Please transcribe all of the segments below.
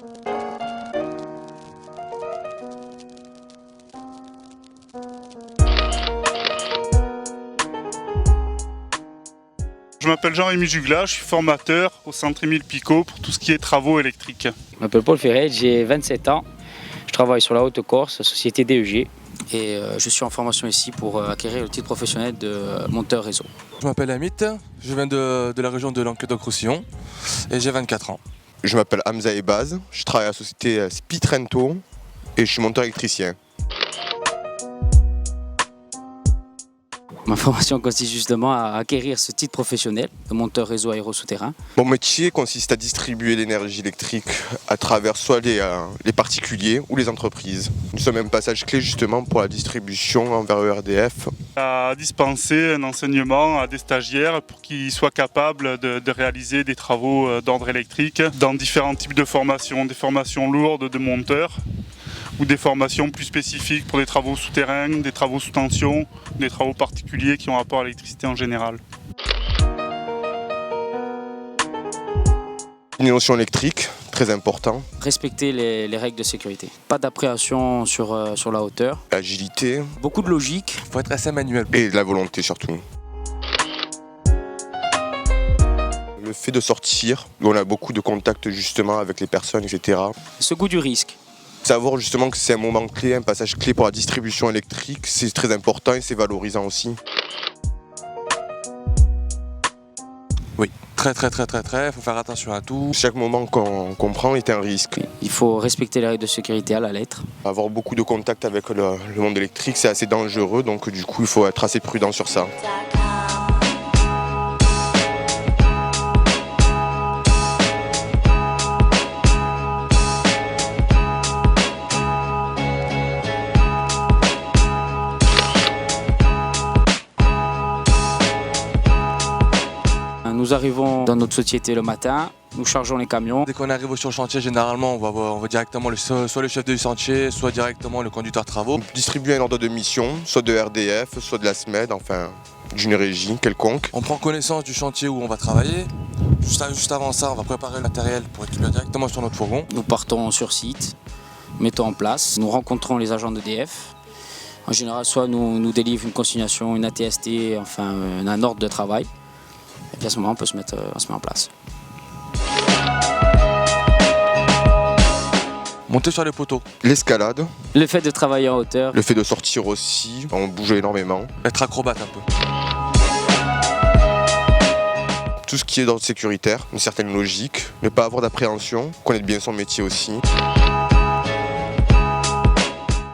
Je m'appelle Jean-Rémy Juglas, je suis formateur au centre Émile Picot pour tout ce qui est travaux électriques. Je m'appelle Paul Ferret, j'ai 27 ans. Je travaille sur la Haute-Corse, société DEG. Et je suis en formation ici pour acquérir le titre professionnel de monteur réseau. Je m'appelle Amit, je viens de la région de Languedoc-Roussillon et j'ai 24 ans. Je m'appelle Hamza Ebaz, je travaille à la société Spitrento et je suis monteur électricien. Ma formation consiste justement à acquérir ce titre professionnel de monteur réseau aéro-souterrain. Mon métier consiste à distribuer l'énergie électrique à travers soit les particuliers ou les entreprises. Nous sommes un passage clé justement pour la distribution envers ERDF. À dispenser un enseignement à des stagiaires pour qu'ils soient capables de réaliser des travaux d'ordre électrique dans différents types de formations, des formations lourdes de monteurs ou des formations plus spécifiques pour des travaux souterrains, des travaux sous tension, des travaux particuliers qui ont rapport à l'électricité en général. Une notion électrique, très important. Respecter les règles de sécurité. Pas d'appréhension sur la hauteur. L'agilité. Beaucoup de logique. Il faut être assez manuel. Et de la volonté surtout. Le fait de sortir, on a beaucoup de contacts justement avec les personnes, etc. Ce goût du risque. Savoir justement que c'est un moment clé, un passage clé pour la distribution électrique, c'est très important et c'est valorisant aussi. Oui, très, il faut faire attention à tout. Chaque moment qu'on prend est un risque. Il faut respecter les règles de sécurité à la lettre. Avoir beaucoup de contacts avec le monde électrique, c'est assez dangereux, donc du coup il faut être assez prudent sur ça. Nous arrivons dans notre société le matin, nous chargeons les camions. Dès qu'on arrive sur le chantier, généralement, on va directement soit le chef de chantier, soit directement le conducteur de travaux. Distribuer un ordre de mission, soit de RDF, soit de la SMED, enfin d'une régie quelconque. On prend connaissance du chantier où on va travailler. Juste avant ça, on va préparer le matériel pour récupérer directement sur notre fourgon. Nous partons sur site, mettons en place, nous rencontrons les agents d'EDF. En général, soit nous délivrent une consignation, une ATST, enfin un ordre de travail. Et puis à ce moment, on se met en place. Monter sur les poteaux. L'escalade. Le fait de travailler en hauteur. Le fait de sortir aussi, on bouge énormément. Être acrobate un peu. Tout ce qui est d'ordre sécuritaire, une certaine logique, ne pas avoir d'appréhension, connaître bien son métier aussi.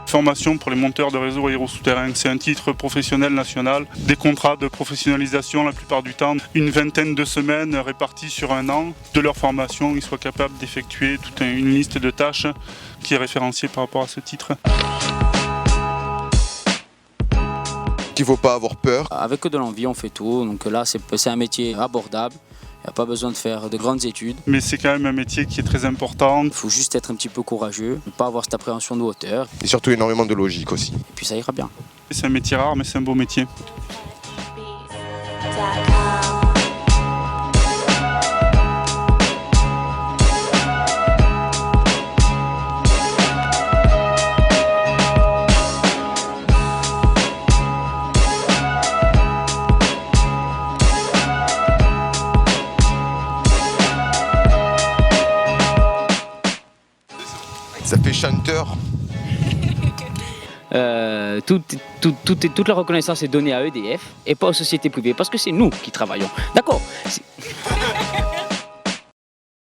Formation pour les monteurs de réseau aéro-souterrain, c'est un titre professionnel national. Des contrats de professionnalisation la plupart du temps, une vingtaine de semaines réparties sur un an. De leur formation, ils soient capables d'effectuer toute une liste de tâches qui est référenciée par rapport à ce titre. Qu'il ne faut pas avoir peur. Avec de l'envie, on fait tout. Donc là, c'est un métier abordable. Il n'y a pas besoin de faire de grandes études. Mais c'est quand même un métier qui est très important. Il faut juste être un petit peu courageux, ne pas avoir cette appréhension de hauteur. Et surtout énormément de logique aussi. Et puis ça ira bien. C'est un métier rare, mais c'est un beau métier. Ça fait chanteur. Toute la reconnaissance est donnée à EDF et pas aux sociétés privées parce que c'est nous qui travaillons. D'accord ?